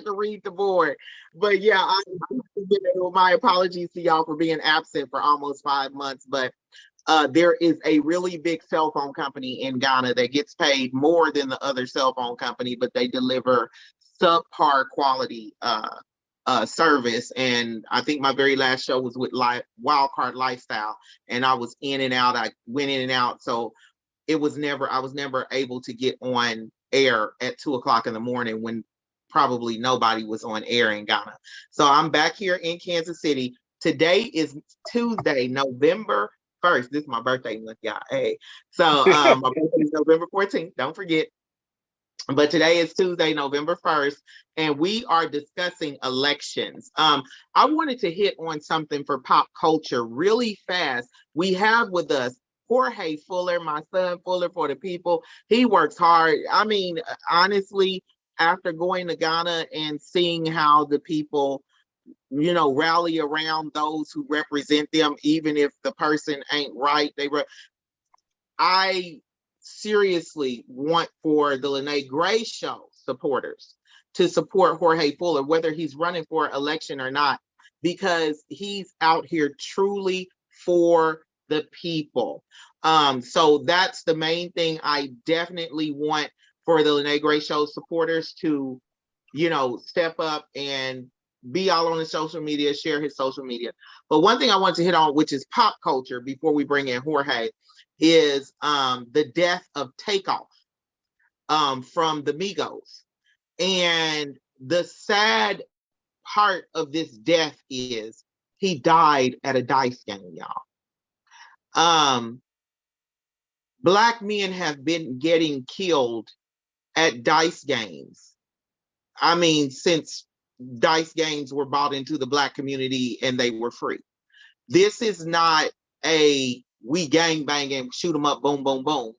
to read the board. But yeah, my apologies to y'all for being absent for almost 5 months. But there is a really big cell phone company in Ghana that gets paid more than the other cell phone company, but they deliver subpar quality service. And I think my very last show was with Wildcard Lifestyle, and I was in and out. I went in and out, so I was never able to get on air at 2 o'clock in the morning when probably nobody was on air in Ghana. So I'm back here in Kansas City. Today is Tuesday, November 1st. This is my birthday month, y'all. Hey. So my birthday is November 14th. Don't forget. But today is Tuesday, November 1st, and we are discussing elections. I wanted to hit on something for pop culture really fast. We have with us Jorge Fuller, my son Fuller for the people. He works hard. I mean, honestly, after going to Ghana and seeing how the people, rally around those who represent them, even if the person ain't right, I seriously want for the Lyne't Gray show supporters to support Jorge Fuller, whether he's running for election or not, because he's out here truly for the people. So that's the main thing I definitely want for the Lyne't Gray show supporters to, step up and be all on his social media, share his social media. But one thing I want to hit on, which is pop culture, before we bring in Jorge, is the death of Takeoff from the Migos. And the sad part of this death is he died at a dice game, y'all. Black men have been getting killed at dice games. I mean, since dice games were bought into the Black community and they were free. This is not a we gang bang and shoot them up, boom, boom, boom.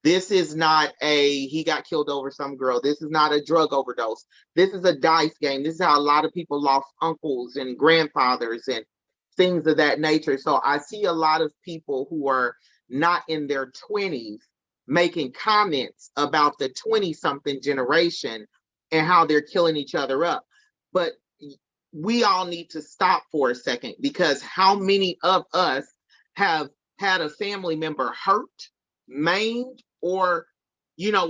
This is not he got killed over some girl. This is not a drug overdose. This is a dice game. This is how a lot of people lost uncles and grandfathers and things of that nature. So I see a lot of people who are not in their 20s making comments about the 20-something generation and how they're killing each other up. But we all need to stop for a second, because how many of us have had a family member hurt, maimed, or,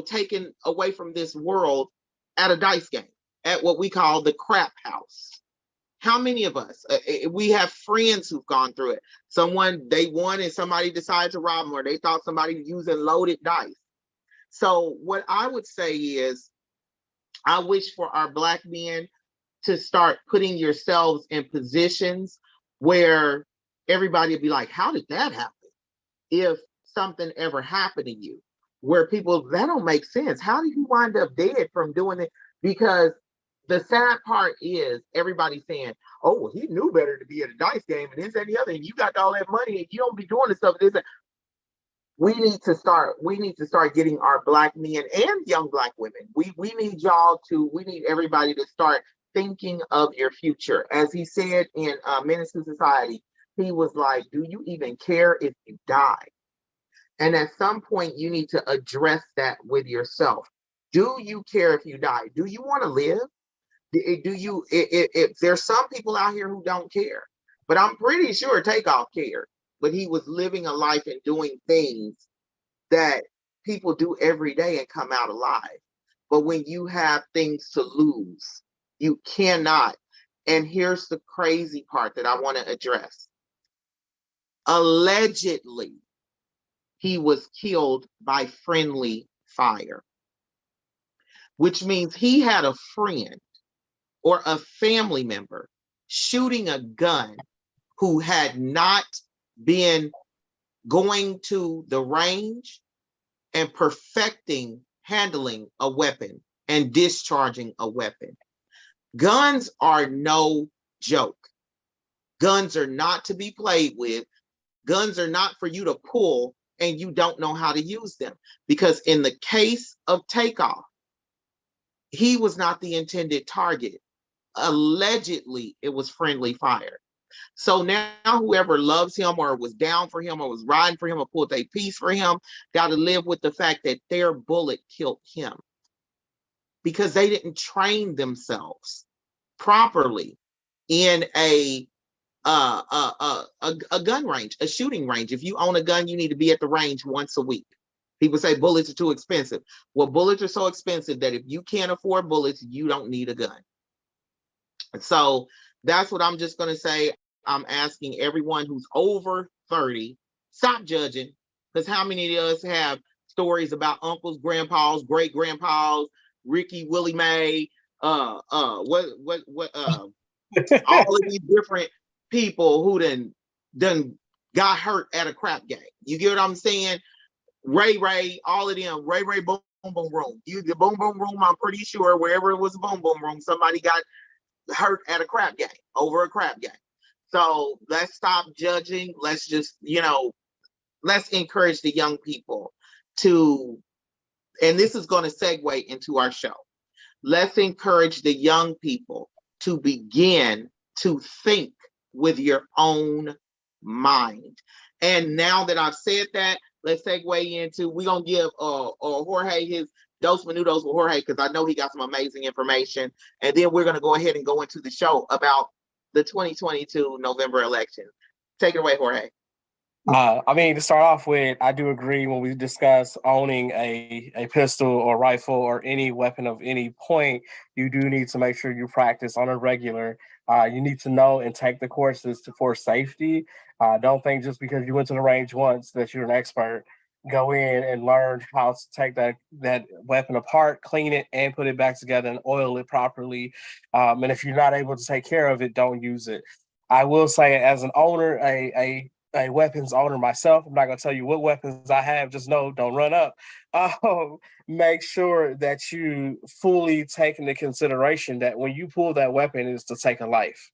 taken away from this world at a dice game, at what we call the crap house? How many of us? We have friends who've gone through it. They won and somebody decided to rob them, or they thought somebody was using loaded dice. So what I would say is, I wish for our Black men to start putting yourselves in positions where everybody would be like, how did that happen? If something ever happened to you, where people, that don't make sense. How did you wind up dead from doing it? Because the sad part is everybody saying, oh, well, he knew better to be at a dice game and this and the other, and you got all that money and you don't be doing this stuff. We need to start getting our Black men and young Black women. We need everybody to start thinking of your future. As he said in Menace to Society, he was like, do you even care if you die? And at some point, you need to address that with yourself. Do you care if you die? Do you want to live? If there's some people out here who don't care, but I'm pretty sure Takeoff cared, but he was living a life and doing things that people do every day and come out alive. But when you have things to lose, you cannot. And here's the crazy part that I want to address. Allegedly, he was killed by friendly fire, which means he had a friend or a family member shooting a gun who had not been going to the range and perfecting handling a weapon and discharging a weapon. Guns are no joke. Guns are not to be played with. Guns are not for you to pull and you don't know how to use them. Because in the case of Takeoff, he was not the intended target. Allegedly, it was friendly fire. So now whoever loves him or was down for him or was riding for him or pulled a piece for him got to live with the fact that their bullet killed him. because they didn't train themselves properly in a gun range, a shooting range. If you own a gun, you need to be at the range once a week. People say bullets are too expensive. Well, bullets are so expensive that if you can't afford bullets, you don't need a gun. So that's what I'm just going to say. I'm asking everyone who's over 30, stop judging, because how many of us have stories about uncles, grandpas, great grandpas, Ricky, Willie Mae, all of these different people who done got hurt at a crap game. You get what I'm saying? Ray, all of them, Ray Boom Boom Room. The Boom Boom Room, I'm pretty sure wherever it was a Boom Boom Room, somebody got hurt at a crap game, over a crap game. So let's stop judging. Let's just, let's encourage the young people to, and this is going to segue into our show. Let's encourage the young people to begin to think with your own mind. And now that I've said that, let's segue into, we're going to give Jorge his Dos Minutos with Jorge, because I know he got some amazing information. And then we're going to go ahead and go into the show about the 2022 November election. Take it away, Jorge. To start off with, I do agree when we discuss owning a pistol or rifle or any weapon of any point, you do need to make sure you practice on a regular. You need to know and take the courses for safety. Don't think just because you went to the range once that you're an expert. Go in and learn how to take that weapon apart, clean it, and put it back together and oil it properly. And if you're not able to take care of it, don't use it. I will say, as an owner, a weapons owner myself, I'm not going to tell you what weapons I have. Just know, don't run up. Make sure that you fully take into consideration that when you pull that weapon, it's to take a life.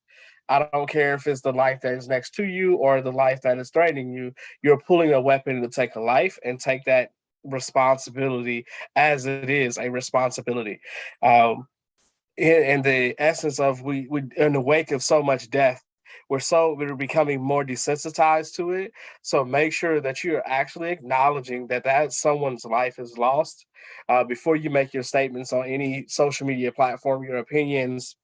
I don't care if it's the life that is next to you or the life that is threatening you. You're pulling a weapon to take a life, and take that responsibility as it is a responsibility. In the essence of we in the wake of so much death, we're becoming more desensitized to it. So make sure that you're actually acknowledging that someone's life is lost before you make your statements on any social media platform, your opinions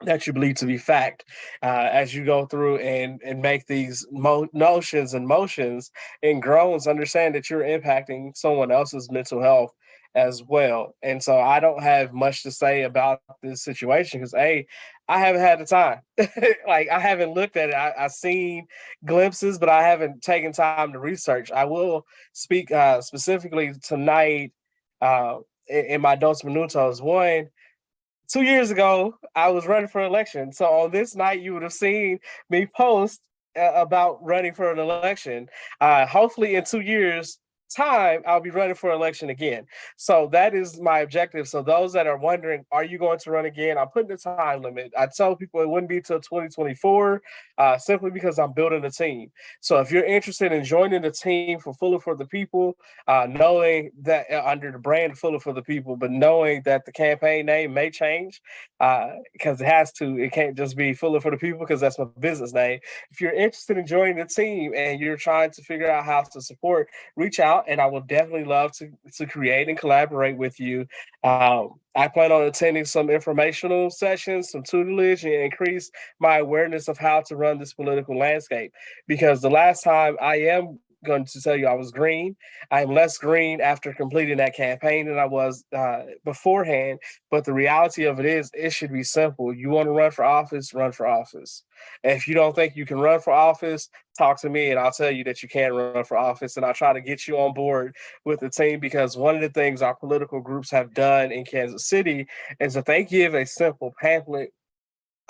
that you believe to be fact. As you go through and make these notions and motions and groans, understand that you're impacting someone else's mental health as well. And so I don't have much to say about this situation because I haven't had the time. Like, I haven't looked at it. I've seen glimpses, but I haven't taken time to research. I will speak specifically tonight in my Dos Minutos. 2 years ago, I was running for election. So on this night, you would have seen me post about running for an election. Hopefully in 2 years' time, I'll be running for election again. So that is my objective. So those that are wondering, are you going to run again? I'm putting the time limit. I tell people it wouldn't be till 2024, simply because I'm building a team. So if you're interested in joining the team for Fuller for the People, knowing that under the brand Fuller for the People, but knowing that the campaign name may change because it has to. It can't just be Fuller for the People because that's my business name. If you're interested in joining the team and you're trying to figure out how to support, reach out, and I will definitely love to create and collaborate with you. I plan on attending some informational sessions, some tutelage, and increase my awareness of how to run this political landscape. Because the last time, I am going to tell you, I was green. I'm less green after completing that campaign than I was beforehand. But the reality of it is, it should be simple. You want to run for office, run for office. And if you don't think you can run for office, talk to me and I'll tell you that you can run for office. And I'll try to get you on board with the team, because one of the things our political groups have done in Kansas City is that they give a simple pamphlet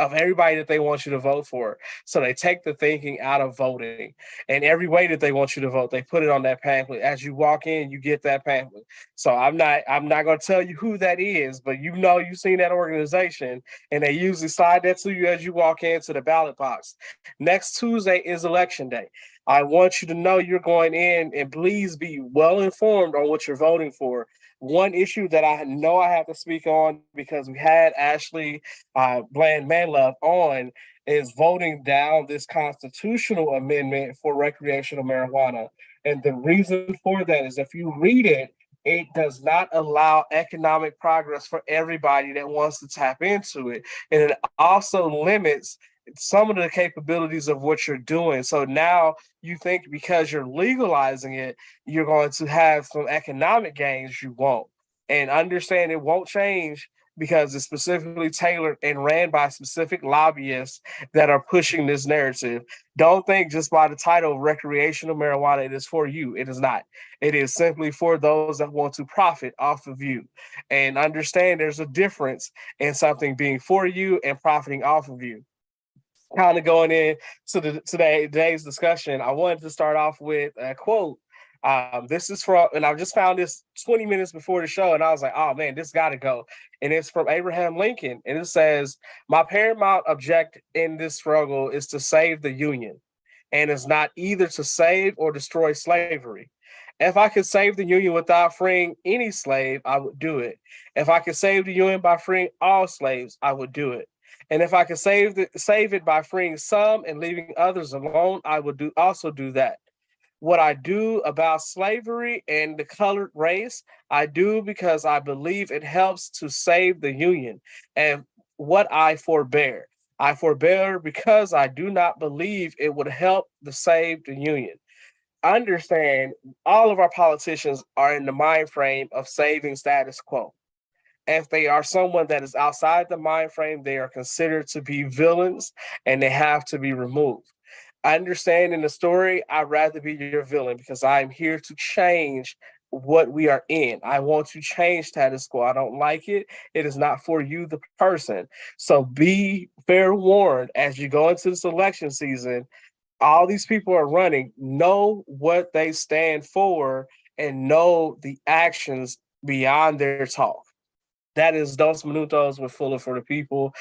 of everybody that they want you to vote for. So they take the thinking out of voting, and every way that they want you to vote, they put it on that pamphlet. As you walk in, you get that pamphlet. So I'm not going to tell you who that is, but you've seen that organization, and they usually slide that to you as you walk into the ballot box. Next Tuesday is election day. I want you to know you're going in, and please be well informed on what you're voting for. One issue that I know I have to speak on, because we had Ashley Bland Manlove on, is voting down this constitutional amendment for recreational marijuana. And the reason for that is, if you read it, it does not allow economic progress for everybody that wants to tap into it. And it also limits some of the capabilities of what you're doing. So now you think because you're legalizing it, you're going to have some economic gains. You won't. And understand it won't change because it's specifically tailored and ran by specific lobbyists that are pushing this narrative. Don't think just by the title recreational marijuana, it is for you. It is not. It is simply for those that want to profit off of you. And understand there's a difference in something being for you and profiting off of you. Kind of going in to today's discussion, I wanted to start off with a quote. This is from, and I just found this 20 minutes before the show, and I was like, oh man, this got to go. And it's from Abraham Lincoln. And it says, my paramount object in this struggle is to save the Union, and is not either to save or destroy slavery. If I could save the Union without freeing any slave, I would do it. If I could save the Union by freeing all slaves, I would do it. And if I could save it by freeing some and leaving others alone, I would also do that. What I do about slavery and the colored race, I do because I believe it helps to save the Union. And what I forbear because I do not believe it would help to save the Union. Understand, all of our politicians are in the mind frame of saving status quo. If they are someone that is outside the mind frame, they are considered to be villains and they have to be removed. I understand in the story, I'd rather be your villain because I'm here to change what we are in. I want to change status quo. I don't like it. It is not for you, the person. So be fair warned as you go into this election season. All these people are running, know what they stand for and know the actions beyond their talk. That is Dos Minutos with Fuller for the People.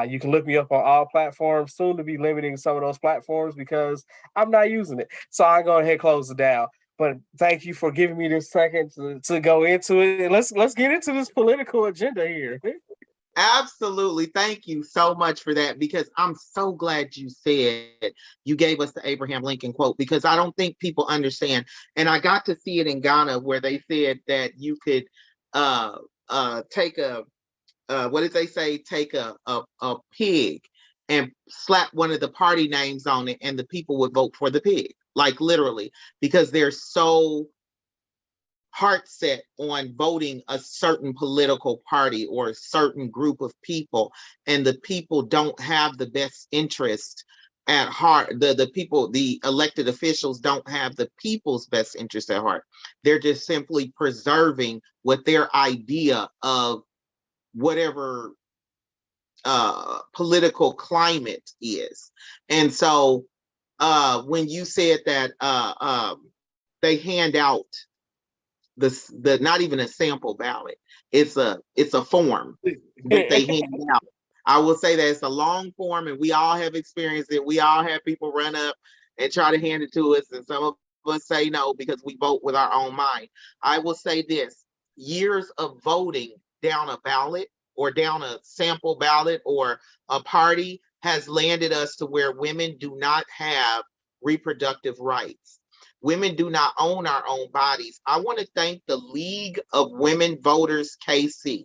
You can look me up on all platforms. Soon to be limiting some of those platforms because I'm not using it. So I'll go ahead and close it down. But thank you for giving me this second to go into it. And let's get into this political agenda here. Absolutely. Thank you so much for that, because I'm so glad you said you gave us the Abraham Lincoln quote, because I don't think people understand. And I got to see it in Ghana where they said that you could take a what did they say? Take a pig and slap one of the party names on it, and the people would vote for the pig, like literally, because they're so heart set on voting a certain political party or a certain group of people, and the people don't have the best interest at heart. The people, the elected officials don't have the people's best interest at heart. They're just simply preserving what their idea of whatever political climate is. And so when you said that they hand out the not even a sample ballot, it's a form that they hand out. I will say that it's a long form, and we all have experienced it. We all have people run up and try to hand it to us, and some of us say no because we vote with our own mind. I will say this: years of voting down a ballot or down a sample ballot or a party has landed us to where women do not have reproductive rights. Women do not own our own bodies. I want to thank the League of Women Voters, KC.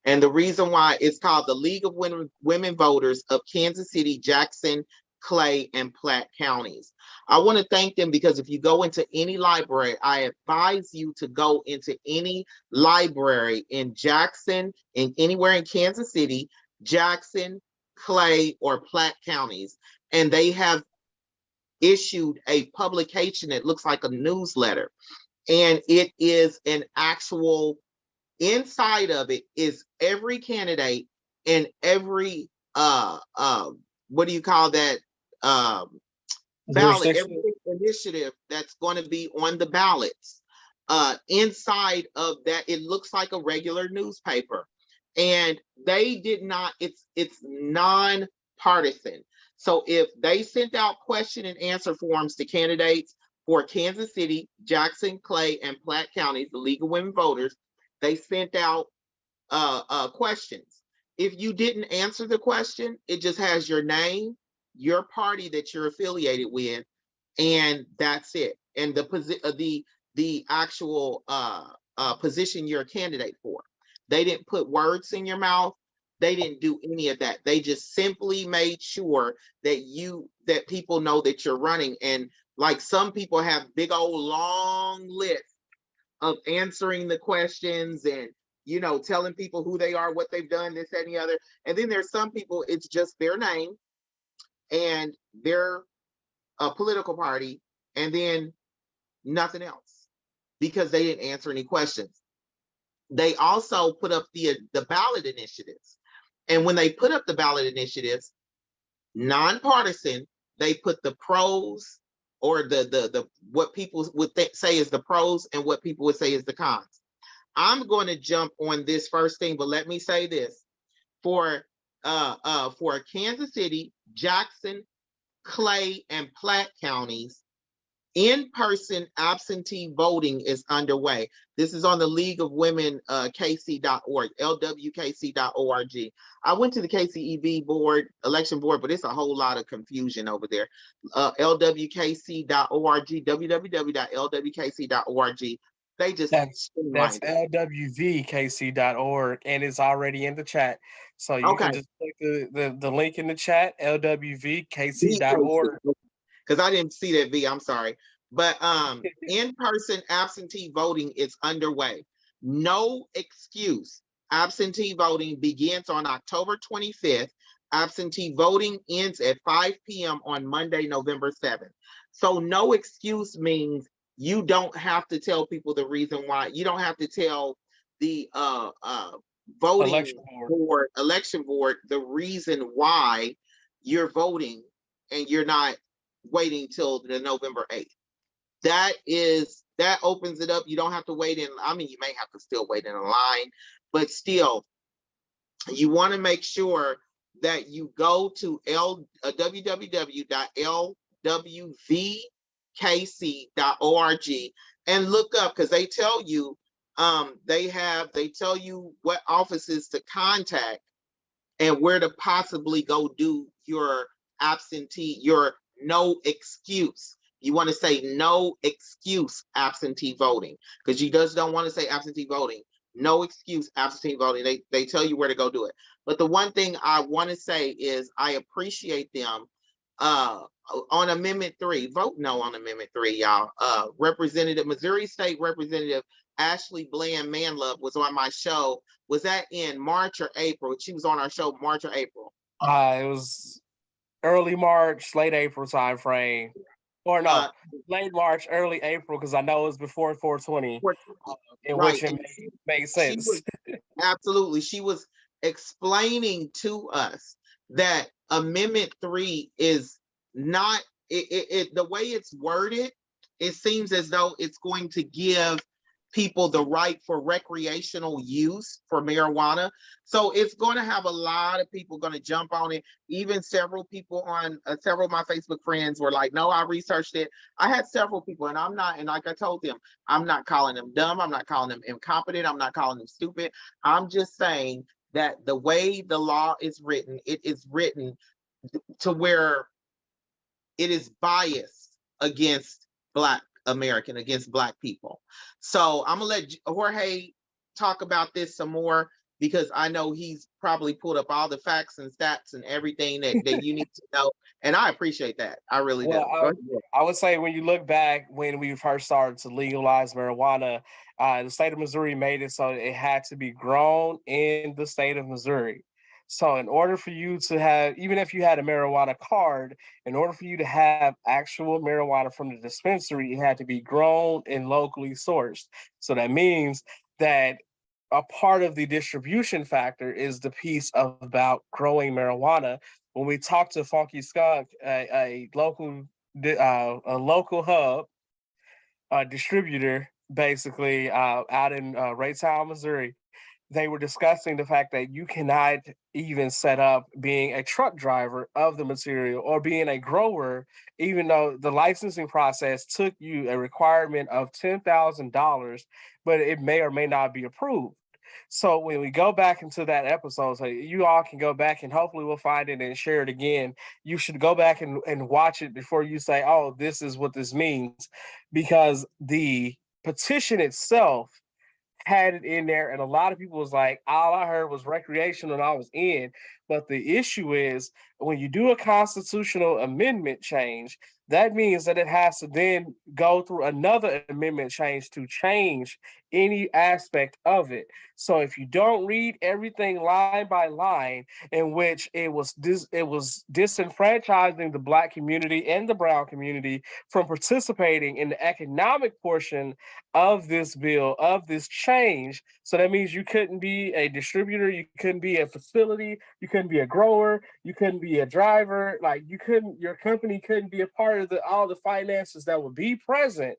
And the reason why it's called the League of Women Voters of Kansas City, Jackson, Clay, and Platte counties. I want to thank them because if you go into any library, I advise you to go into any library in Jackson, in anywhere in Kansas City, Jackson, Clay, or Platte counties. And they have issued a publication that looks like a newsletter. And it is an actual, inside of it is every candidate and every what do you call that, ballot, every initiative that's going to be on the ballots. Inside of that, it looks like a regular newspaper, and they did not, it's non-partisan. So if they sent out question and answer forms to candidates for Kansas City, Jackson, Clay, and Platte counties, the League of Women Voters, they sent out questions. If you didn't answer the question, it just has your name, your party that you're affiliated with, and that's it. And the the actual position you're a candidate for. They didn't put words in your mouth. They didn't do any of that. They just simply made sure that people know that you're running. And like some people have big old long lists of answering the questions and telling people who they are, what they've done, this, that, and the other. And then there's some people, it's just their name and their political party, and then nothing else, because they didn't answer any questions. They also put up the ballot initiatives. And when they put up the ballot initiatives, nonpartisan, they put the pros, or the what people would say is the pros and what people would say is the cons. I'm going to jump on this first thing, but let me say this. For Kansas City, Jackson, Clay, and Platte counties, in-person absentee voting is underway. This is on the League of Women KC.org, lwkc.org. I went to the KCEV board, election board, but it's a whole lot of confusion over there. lwkc.org, www.lwkc.org. They just that's lwvkc.org, and it's already in the chat. So you can just click the link in the chat, lwvkc.org. Because I didn't see that V, I'm sorry. But in-person absentee voting is underway. No excuse. Absentee voting begins on October 25th. Absentee voting ends at 5 p.m. on Monday, November 7th. So no excuse means you don't have to tell people the reason why. You don't have to tell the voting election board the reason why you're voting, and you're not waiting till the November 8th. That opens it up. You don't have to wait in. I mean, you may have to still wait in a line, but still, you want to make sure that you go to www.lwvkc.org and look up, because they tell you they tell you what offices to contact and where to possibly go do your absentee, your no excuse. You want to say no excuse absentee voting, because you just don't want to say absentee voting. No excuse absentee voting. They tell you where to go do it. But the one thing I want to say is I appreciate them on Amendment 3. Vote no on Amendment 3, y'all. Missouri State Representative Ashley Bland Manlove was on my show. Was that in March or April? She was on our show March or April? It was early March, late April time frame. Or no, late March, early April, because I know it was before 420, in which it made sense. Absolutely. She was explaining to us that Amendment 3 is not, the way it's worded, it seems as though it's going to give people the right for recreational use for marijuana. So it's going to have a lot of people going to jump on it. Even several people on several of my Facebook friends were like, no, I researched it. I had several people, and like I told them, I'm not calling them dumb. I'm not calling them incompetent. I'm not calling them stupid. I'm just saying that the way the law is written, it is written to where it is biased against Black American, against Black people. So I'm gonna let Jorge talk about this some more, because I know he's probably pulled up all the facts and stats and everything that you need to know. And I appreciate that. I really do. I would say when you look back when we first started to legalize marijuana, the state of Missouri made it so it had to be grown in the state of Missouri. So in order for you to have, even if you had a marijuana card, in order for you to have actual marijuana from the dispensary, it had to be grown and locally sourced. So that means that a part of the distribution factor is the piece about growing marijuana. When we talked to Funky Skunk, a local hub distributor, basically out in Raytown, Missouri, they were discussing the fact that you cannot even set up being a truck driver of the material or being a grower, even though the licensing process took you a requirement of $10,000, but it may or may not be approved. So when we go back into that episode, so you all can go back and hopefully we'll find it and share it again. You should go back and watch it before you say, oh, this is what this means, because the petition itself had it in there, and a lot of people was like, all I heard was recreational and I was in. But the issue is when you do a constitutional amendment change, that means that it has to then go through another amendment change to change any aspect of it. So if you don't read everything line by line, in which it was disenfranchising the Black community and the Brown community from participating in the economic portion of this bill, of this change. So that means you couldn't be a distributor, you couldn't be a facility, you couldn't be a grower, you couldn't be a driver, like your company couldn't be a part of all the finances that would be present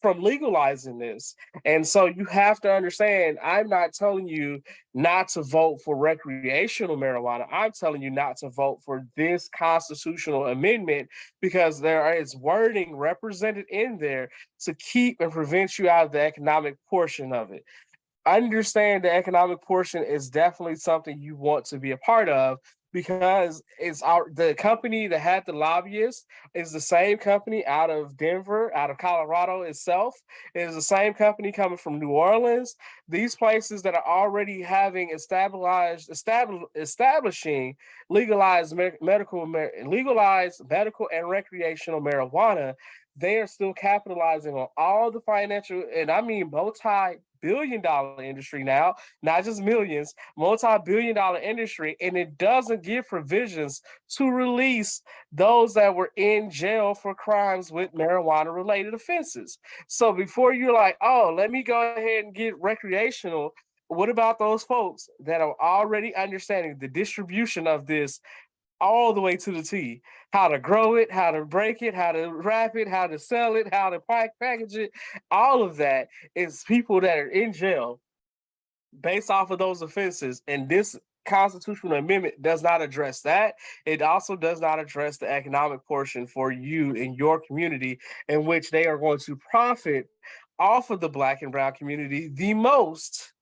from legalizing this. And so you have to understand, I'm not telling you not to vote for recreational marijuana. I'm telling you not to vote for this constitutional amendment because there is wording represented in there to keep and prevent you out of the economic portion of it. I understand the economic portion is definitely something you want to be a part of because the company that had the lobbyists is the same company out of Denver, out of Colorado itself. It is the same company coming from New Orleans. These places that are already having establishing legalized medical and recreational marijuana, they are still capitalizing on all the financial, and I mean multi-billion-dollar industry now, not just millions, multi-billion-dollar industry, and it doesn't give provisions to release those that were in jail for crimes with marijuana-related offenses. So before you're like, oh, let me go ahead and get recreational, what about those folks that are already understanding the distribution of this all the way to the T? How to grow it, how to break it, how to wrap it, how to sell it, how to package it. All of that is people that are in jail based off of those offenses. And this constitutional amendment does not address that. It also does not address the economic portion for you in your community, in which they are going to profit off of the Black and Brown community the most,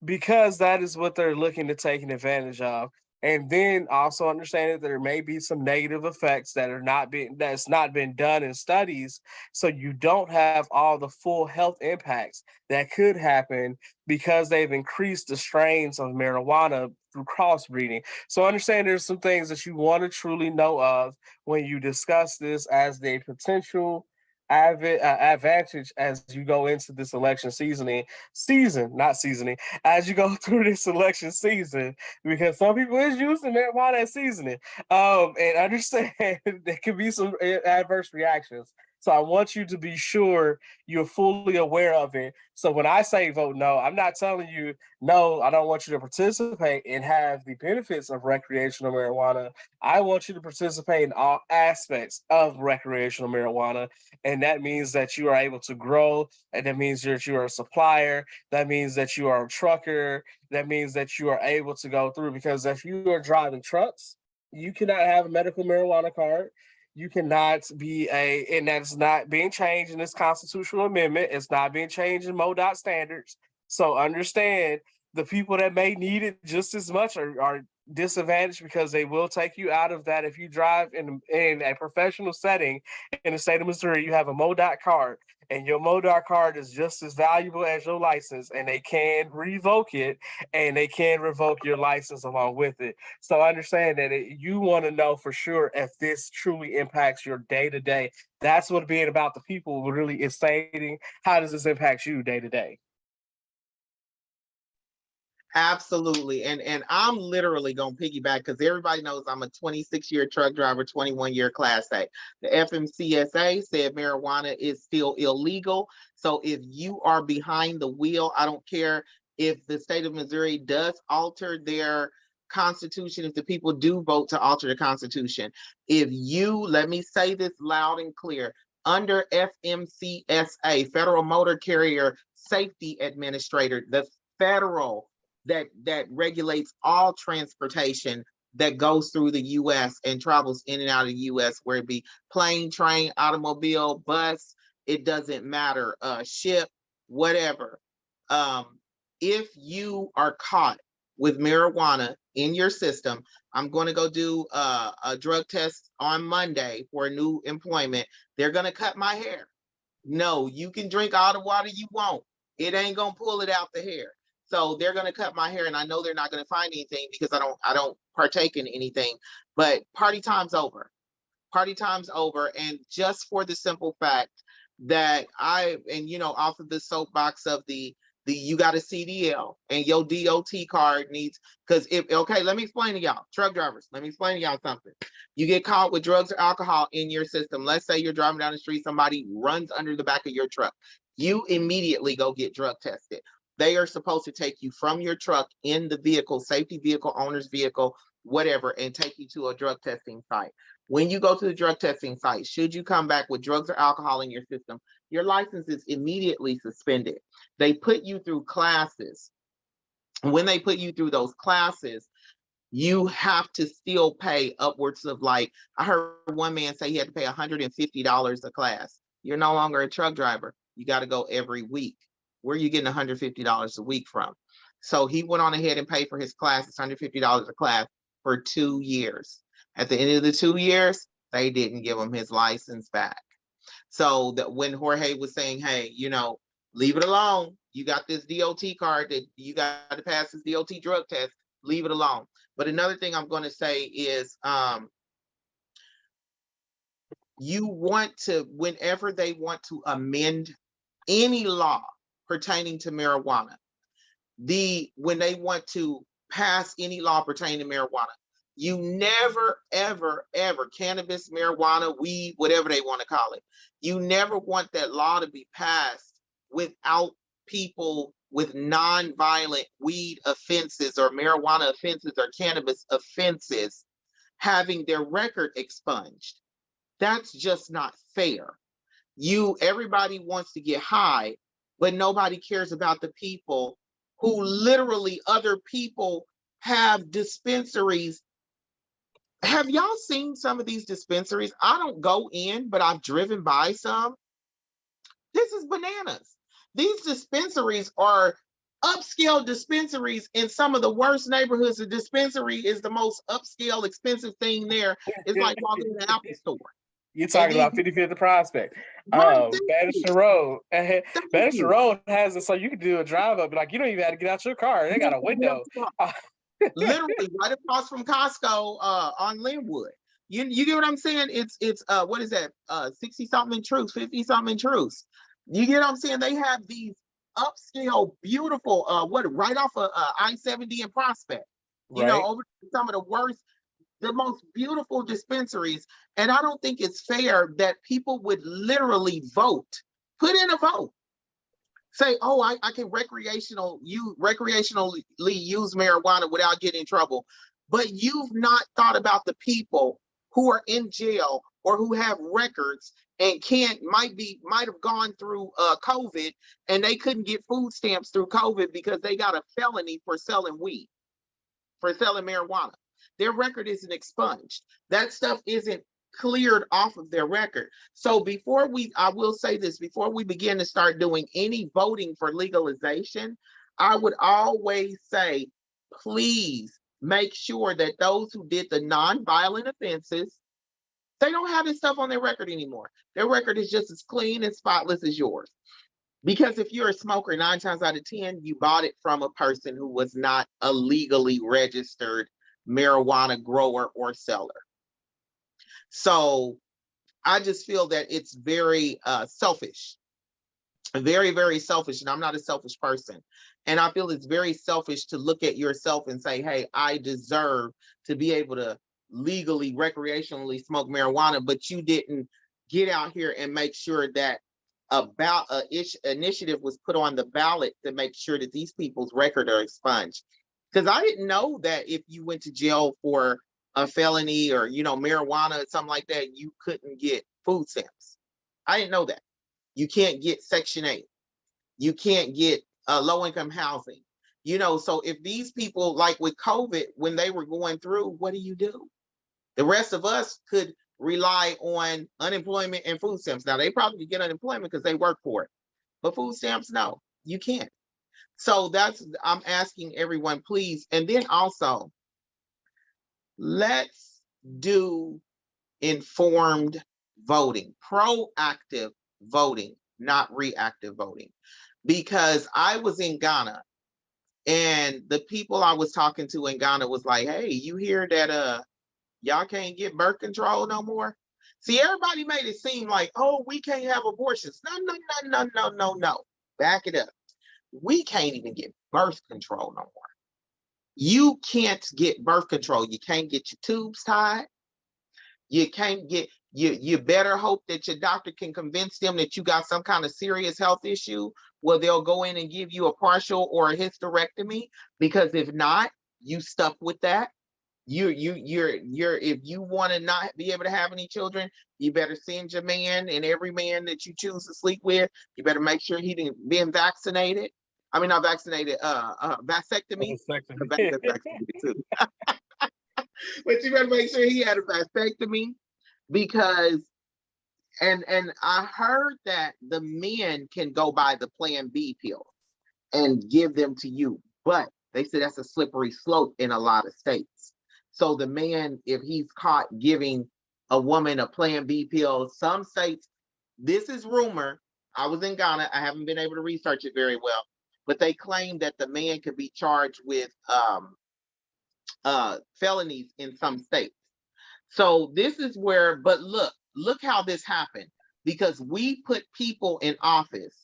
because that is what they're looking to take advantage of. And then also understand that there may be some negative effects that's not been done in studies. So you don't have all the full health impacts that could happen because they've increased the strains of marijuana through crossbreeding. So understand there's some things that you want to truly know of when you discuss this as the potential advantage as you go into this election not seasoning, as you go through this election season, because some people is using marijuana as seasoning, and understand there could be some adverse reactions. So I want you to be sure you're fully aware of it. So when I say vote no, I'm not telling you, no, I don't want you to participate and have the benefits of recreational marijuana. I want you to participate in all aspects of recreational marijuana. And that means that you are able to grow. And that means that you are a supplier. That means that you are a trucker. That means that you are able to go through, because if you are driving trucks, you cannot have a medical marijuana card. You cannot and that's not being changed in this constitutional amendment. It's not being changed in MoDOT standards. So understand the people that may need it just as much are disadvantaged, because they will take you out of that. If you drive in a professional setting in the state of Missouri, you have a MoDOT card, and your MoDOT card is just as valuable as your license, and they can revoke it, and they can revoke your license along with it. So understand that you want to know for sure if this truly impacts your day to day. That's what being about the people really is stating. How does this impact you day to day? Absolutely. And I'm literally going to piggyback because everybody knows I'm a 26-year truck driver, 21-year Class A. The FMCSA said marijuana is still illegal. So if you are behind the wheel, I don't care if the state of Missouri does alter their constitution, if the people do vote to alter the constitution. If you, let me say this loud and clear, under FMCSA, Federal Motor Carrier Safety Administrator, the federal that regulates all transportation that goes through the U.S. and travels in and out of the U.S., where it be plane, train, automobile, bus, it doesn't matter, ship, whatever. If you are caught with marijuana in your system, I'm going to go do a drug test on Monday for a new employment. They're going to cut my hair. No, you can drink all the water you want. It ain't gonna pull it out the hair. So they're gonna cut my hair, and I know they're not gonna find anything because I don't partake in anything. But party time's over. Party time's over. And just for the simple fact that off of the soapbox of the you got a CDL and your DOT card needs, because if okay, let me explain to y'all, truck drivers, let me explain to y'all something. You get caught with drugs or alcohol in your system. Let's say you're driving down the street, somebody runs under the back of your truck. You immediately go get drug tested. They are supposed to take you from your truck in the vehicle, safety vehicle, owner's vehicle, whatever, and take you to a drug testing site. When you go to the drug testing site, should you come back with drugs or alcohol in your system, your license is immediately suspended. They put you through classes. When they put you through those classes, you have to still pay upwards of, like, I heard one man say he had to pay $150 a class. You're no longer a truck driver. You got to go every week. Where are you getting $150 a week from? So he went on ahead and paid for his class. It's $150 a class for 2 years. At the end of the 2 years, they didn't give him his license back. So that when Jorge was saying, hey, leave it alone. You got this DOT card that you got to pass this DOT drug test. Leave it alone. But another thing I'm going to say is you want to, whenever they want to amend any law pertaining to marijuana, when they want to pass any law pertaining to marijuana, you never, ever, ever, cannabis, marijuana, weed, whatever they want to call it, you never want that law to be passed without people with non-violent weed offenses or marijuana offenses or cannabis offenses having their record expunged. That's just not fair. Everybody wants to get high, but nobody cares about the people who literally, other people have dispensaries. Have y'all seen some of these dispensaries? I don't go in, but I've driven by some. This is bananas. These dispensaries are upscale dispensaries in some of the worst neighborhoods. The dispensary is the most upscale, expensive thing there. It's like walking in an Apple store. You're talking about 55th Prospect. Madison Road. Madison Road has it so you can do a drive up, like you don't even have to get out your car. They got a window. Literally right across from Costco on Linwood. You get what I'm saying? It's what is that? 60 something in Truce, 50 something in Truce. You get what I'm saying? They have these upscale, beautiful, right off of I-70 in Prospect. Over some of the worst, the most beautiful dispensaries. And I don't think it's fair that people would literally vote, put in a vote, say, oh, I can recreationally use marijuana without getting in trouble. But you've not thought about the people who are in jail or who have records and might have gone through COVID and they couldn't get food stamps through COVID because they got a felony for selling weed, for selling marijuana. Their record isn't expunged. That stuff isn't cleared off of their record. So I will say this, before we begin to start doing any voting for legalization, I would always say, please make sure that those who did the non-violent offenses, they don't have this stuff on their record anymore. Their record is just as clean and spotless as yours. Because if you're a smoker, 9 times out of 10, you bought it from a person who was not a legally registered marijuana grower or seller. So I just feel that it's very selfish, very, very selfish. And I'm not a selfish person. And I feel it's very selfish to look at yourself and say, hey, I deserve to be able to legally, recreationally smoke marijuana, but you didn't get out here and make sure that initiative was put on the ballot to make sure that these people's record are expunged. Because I didn't know that if you went to jail for a felony or, marijuana or something like that, you couldn't get food stamps. I didn't know that. You can't get Section 8. You can't get low-income housing. So if these people, like with COVID, when they were going through, what do? The rest of us could rely on unemployment and food stamps. Now, they probably could get unemployment because they work for it. But food stamps, no, you can't. So I'm asking everyone, please. And then also, let's do informed voting, proactive voting, not reactive voting. Because I was in Ghana, and the people I was talking to in Ghana was like, hey, you hear that y'all can't get birth control no more? See, everybody made it seem like, oh, we can't have abortions. No, no, no, no, no, no, no. Back it up. We can't even get birth control no more. You can't get birth control. You can't get your tubes tied. You can't get you better hope that your doctor can convince them that you got some kind of serious health issue where they'll go in and give you a partial or a hysterectomy, because if not, you stuck with that. You're if you want to not be able to have any children, you better send your man, and every man that you choose to sleep with, you better make sure he didn't been vaccinated. I mean, not vaccinated, vasectomy. Vaccinated too. But you better make sure he had a vasectomy, because and I heard that the men can go buy the Plan B pill and give them to you, but they said that's a slippery slope in a lot of states. So the man, if he's caught giving a woman a Plan B pill, some states, this is rumor. I was in Ghana. I haven't been able to research it very well, but they claim that the man could be charged with felonies in some states. So this is where, but look how this happened, because we put people in office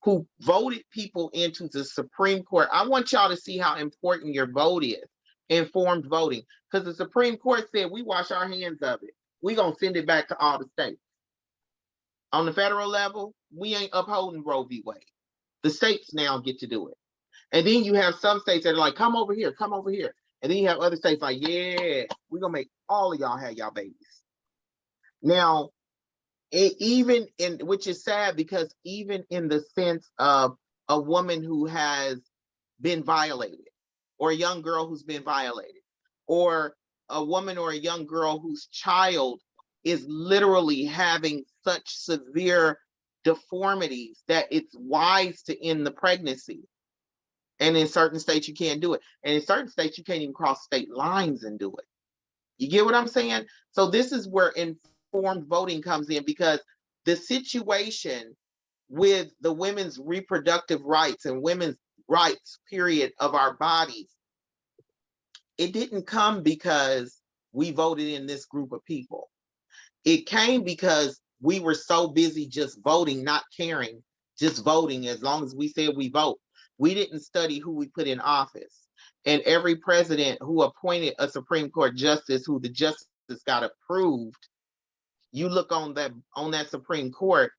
who voted people into the Supreme Court. I want y'all to see how important your vote is, informed voting, because the Supreme Court said we wash our hands of it. We're going to send it back to all the states. On the federal level, we ain't upholding Roe v. Wade. The states now get to do it. And then you have some states that are like, come over here, come over here. And then you have other states like, yeah, we're going to make all of y'all have y'all babies. Now, even in, which is sad, because even in the sense of a woman who has been violated, or a young girl who's been violated, or a woman or a young girl whose child is literally having such severe deformities that it's wise to end the pregnancy. And in certain states, you can't do it. And in certain states, you can't even cross state lines and do it. You get what I'm saying? So this is where informed voting comes in, because the situation with the women's reproductive rights and women's rights, period, of our bodies, it didn't come because we voted in this group of people. It came because we were so busy just voting, not caring, just voting as long as we said we vote. We didn't study who we put in office. And every president who appointed a Supreme Court justice, who the justice got approved, you look on that Supreme Court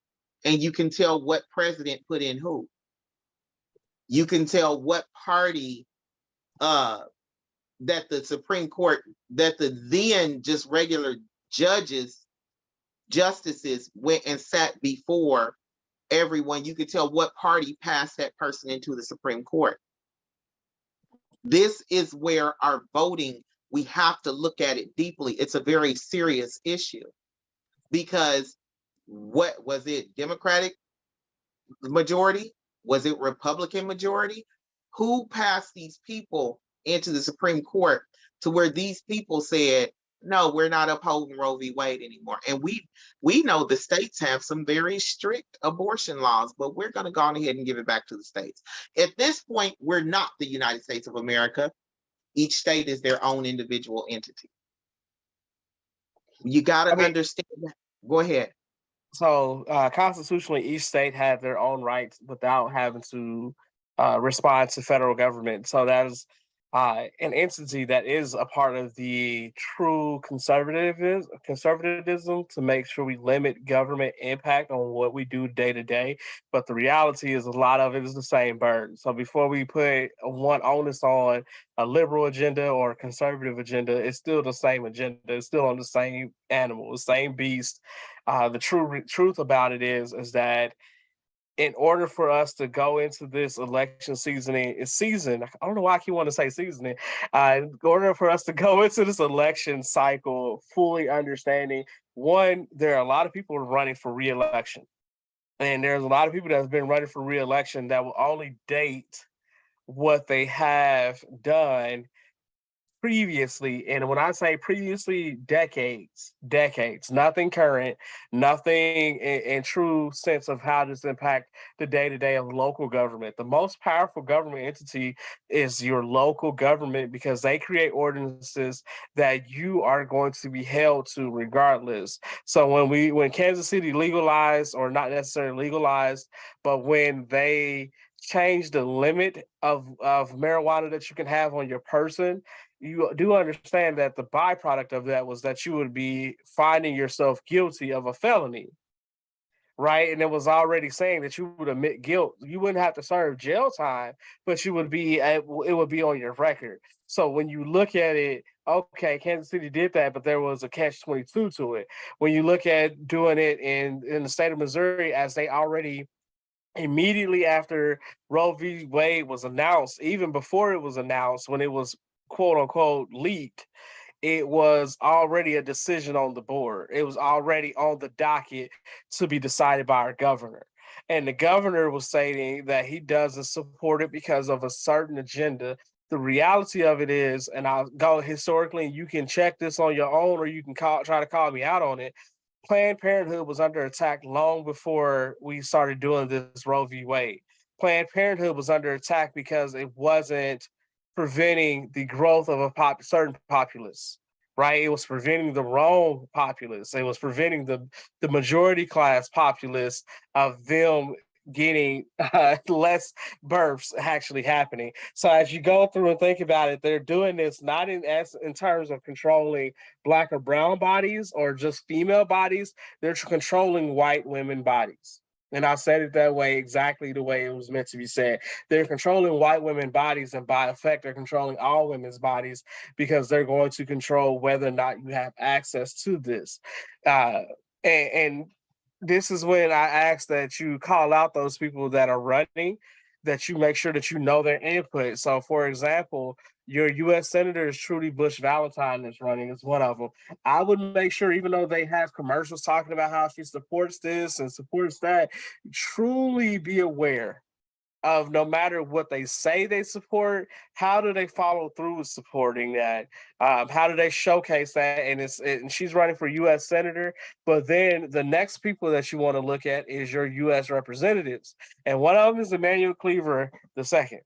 and you can tell what president put in who. You can tell what party that the Supreme Court, that the then just regular justices went and sat before everyone. You could tell what party passed that person into the Supreme Court. This is where our voting, we have to look at it deeply. It's a very serious issue, because what was it? Democratic majority? Was it Republican majority? Who passed these people into the Supreme Court to where these people said, no, we're not upholding Roe v. Wade anymore? And we know the states have some very strict abortion laws, but we're going to go on ahead and give it back to the states. At this point, we're not the United States of America. Each state is their own individual entity. You got to understand that. Go ahead. So constitutionally, each state had their own rights without having to respond to federal government. So that is an entity that is a part of the true conservatism to make sure we limit government impact on what we do day to day. But the reality is a lot of it is the same burden. So before we put one onus on a liberal agenda or a conservative agenda, it's still the same agenda. It's still on the same animal, the same beast. The truth about it is that in order for us to go into this election season, I don't know why I keep wanting to say seasoning. In order for us to go into this election cycle fully understanding, one, there are a lot of people running for re-election. And there's a lot of people that have been running for re-election that will only date what they have done previously, and when I say previously, decades, nothing current, nothing in true sense of how this impact the day to day of local government. The most powerful government entity is your local government because they create ordinances that you are going to be held to regardless. So when Kansas City legalized, or not necessarily legalized, but when they changed the limit of marijuana that you can have on your person, you do understand that the byproduct of that was that you would be finding yourself guilty of a felony, right? And it was already saying that you would admit guilt. You wouldn't have to serve jail time, but it would be on your record. So when you look at it, okay, Kansas City did that, but there was a catch-22 to it. When you look at doing it in the state of Missouri, as they already immediately after Roe v. Wade was announced, even before it was announced, when it was quote unquote leaked, it was already a decision on the board. It was already on the docket to be decided by our governor. And the governor was stating that he doesn't support it because of a certain agenda. The reality of it is, and I'll go historically, and you can check this on your own, or you can try to call me out on it. Planned Parenthood was under attack long before we started doing this Roe v. Wade. Planned Parenthood was under attack because it wasn't preventing the growth of a certain populace, right? It was preventing the wrong populace. It was preventing the majority class populace of them getting less births actually happening. So as you go through and think about it, they're doing this not in terms of controlling Black or brown bodies or just female bodies. They're controlling white women bodies. And I said it that way, exactly the way it was meant to be said. They're controlling white women bodies, and by effect, they're controlling all women's bodies because they're going to control whether or not you have access to this. And this is when I ask that you call out those people that are running, that you make sure that you know their input. So, for example, your U.S. Senator is Trudy Bush Valentine that's running is one of them. I would make sure, even though they have commercials talking about how she supports this and supports that, truly be aware of, no matter what they say they support, how do they follow through with supporting that? How do they showcase that? And she's running for U.S. Senator, but then the next people that you want to look at is your U.S. representatives, and one of them is Emmanuel Cleaver the second.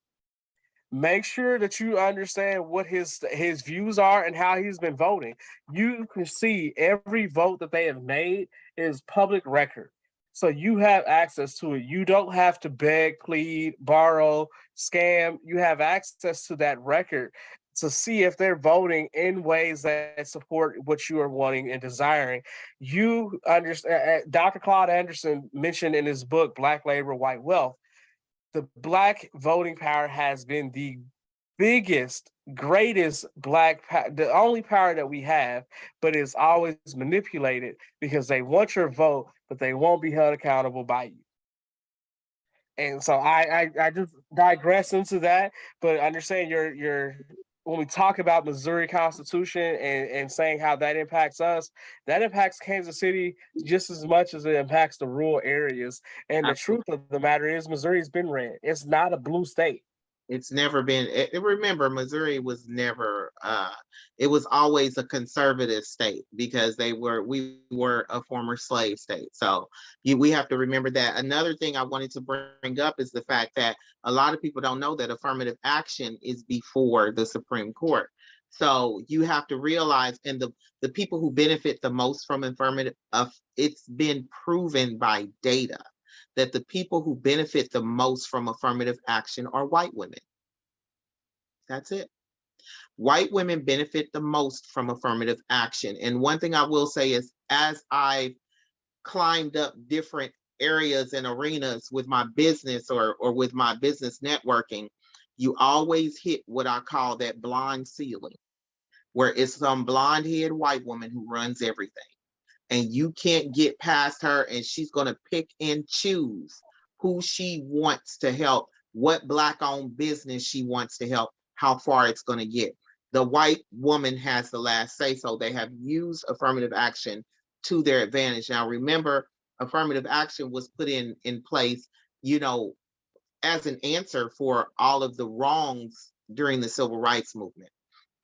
Make sure that you understand what his views are and how he's been voting. You can see every vote that they have made is public record. So you have access to it. You don't have to beg, plead, borrow, scam. You have access to that record to see if they're voting in ways that support what you are wanting and desiring. You understand, Dr. Claude Anderson mentioned in his book, Black Labor, White Wealth, the Black voting power has been the biggest, greatest the only power that we have, but it's always manipulated because they want your vote, but they won't be held accountable by you. And so I just digress into that, but understand your when we talk about Missouri Constitution and saying how that impacts us, that impacts Kansas City just as much as it impacts the rural areas. And the truth Absolutely. of the matter is, Missouri's been red. It's not a blue state. It's never been. Remember, Missouri was never. It was always a conservative state because we were a former slave state. So we have to remember that. Another thing I wanted to bring up is the fact that a lot of people don't know that affirmative action is before the Supreme Court. So you have to realize, and the people who benefit the most from affirmative, it's been proven by data that the people who benefit the most from affirmative action are white women. That's it. White women benefit the most from affirmative action. And one thing I will say is, as I've climbed up different areas and arenas with my business or with my business networking, you always hit what I call that blind ceiling, where it's some blonde haired white woman who runs everything. And you can't get past her, and she's going to pick and choose who she wants to help, what Black owned business she wants to help, how far it's going to get. The white woman has the last say, so they have used affirmative action to their advantage. Now remember, affirmative action was put in place, as an answer for all of the wrongs during the civil rights movement.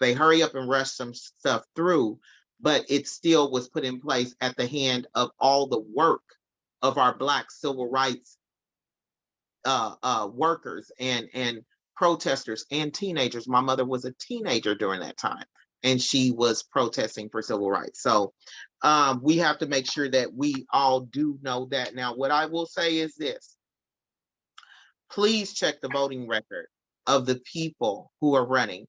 They hurry up and rush some stuff through, but it still was put in place at the hand of all the work of our Black civil rights workers and protesters and teenagers. My mother was a teenager during that time, and she was protesting for civil rights. So we have to make sure that we all do know that. Now, what I will say is this: please check the voting record of the people who are running.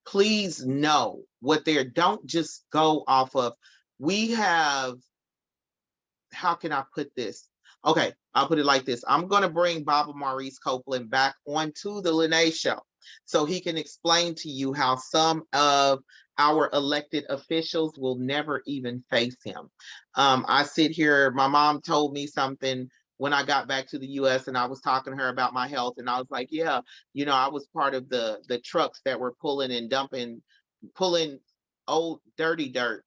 Please know what they're. Don't just go off of. We have. How can I put this? Okay, I'll put it like this. I'm going to bring Baba Maurice Copeland back onto the Lyne't Show so he can explain to you how some of our elected officials will never even face him. I sit here, my mom told me something when I got back to the US and I was talking to her about my health, and I was like, yeah, I was part of the trucks that were pulling and dumping, pulling old dirty dirt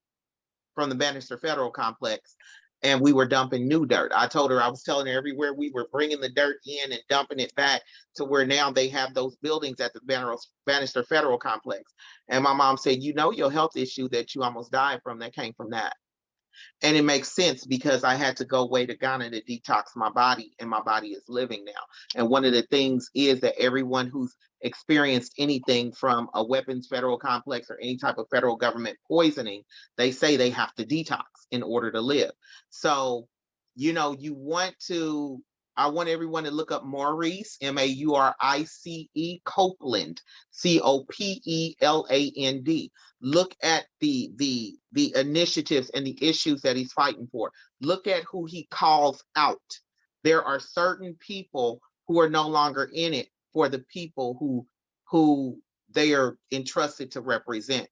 from the Bannister Federal Complex, and we were dumping new dirt. I told her, I was telling her everywhere we were bringing the dirt in and dumping it back to where now they have those buildings at the Bannister Federal Complex. And my mom said, your health issue that you almost died from, that came from that. And it makes sense because I had to go away to Ghana to detox my body, and my body is living now. And one of the things is that everyone who's experienced anything from a weapons federal complex or any type of federal government poisoning, they say they have to detox in order to live. So, I want everyone to look up Maurice, Maurice Copeland, Copeland. Look at the initiatives and the issues that he's fighting for. Look at who he calls out. There are certain people who are no longer in it for the people who they are entrusted to represent.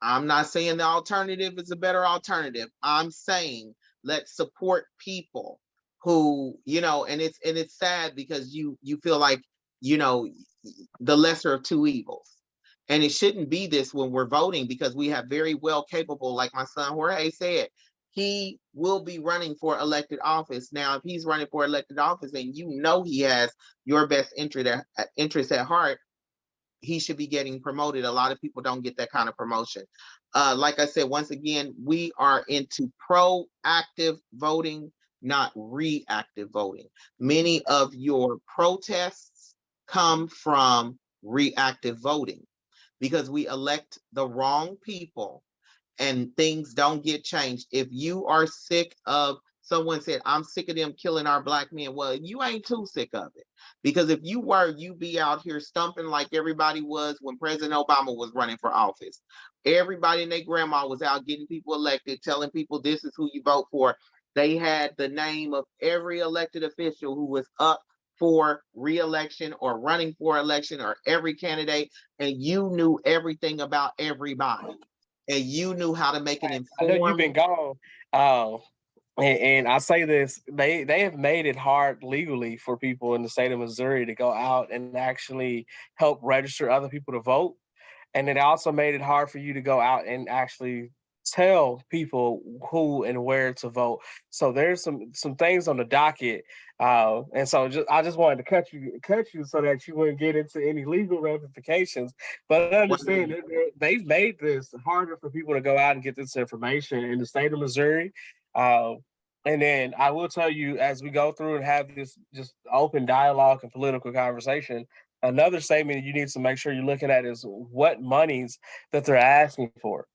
I'm not saying the alternative is a better alternative. I'm saying let's support people who, and it's sad because you feel like, the lesser of two evils. And it shouldn't be this when we're voting, because we have very well capable, like my son Jorge said, he will be running for elected office. Now, if he's running for elected office and he has your best interest at heart, he should be getting promoted. A lot of people don't get that kind of promotion. Like I said, once again, we are into proactive voting, not reactive voting. Many of your protests come from reactive voting because we elect the wrong people and things don't get changed. If you are sick of, someone said, I'm sick of them killing our Black men. Well, you ain't too sick of it. Because if you were, you'd be out here stumping like everybody was when President Obama was running for office. Everybody and their grandma was out getting people elected, telling people this is who you vote for. They had the name of every elected official who was up for re-election or running for election, or every candidate, and you knew everything about everybody. And you knew how to make an I know you've informed. been gone. And I say this, they have made it hard legally for people in the state of Missouri to go out and actually help register other people to vote. And it also made it hard for you to go out and actually tell people who and where to vote. So there's some things on the docket. And so I just wanted to cut you so that you wouldn't get into any legal ramifications. But I understand that they've made this harder for people to go out and get this information in the state of Missouri. Uh, and then I will tell you, as we go through and have this just open dialogue and political conversation, another statement you need to make sure you're looking at is what monies that they're asking for.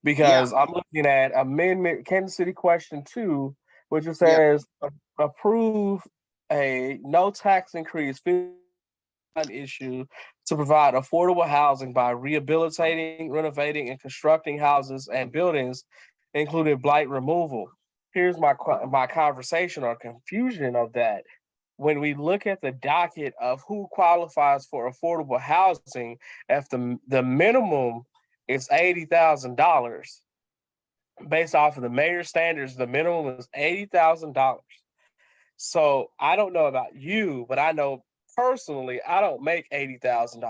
Because I'm looking at Amendment Kansas City Question 2, which it says approve a no tax increase issue to provide affordable housing by rehabilitating, renovating, and constructing houses and buildings, including blight removal. Here's my conversation or confusion of that. When we look at the docket of who qualifies for affordable housing, if the minimum is $80,000, based off of the mayor's standards, the minimum is $80,000. So I don't know about you, but I know personally I don't make $80,000.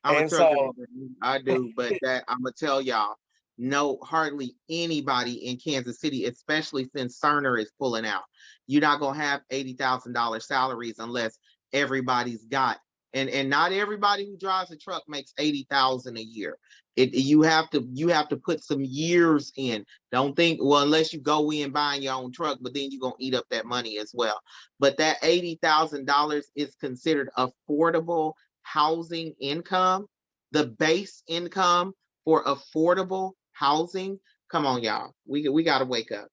I'm a And trucker. so I do, but that I'm gonna tell y'all, no, hardly anybody in Kansas City, especially since Cerner is pulling out. You're not gonna have $80,000 salaries unless everybody's got And not everybody who drives a truck makes 80,000 a year. You have to put some years in. Don't think, well, unless you go in buying your own truck, but then you're gonna eat up that money as well. But that $80,000 is considered affordable housing income, the base income for affordable housing. Come on, y'all. We gotta wake up.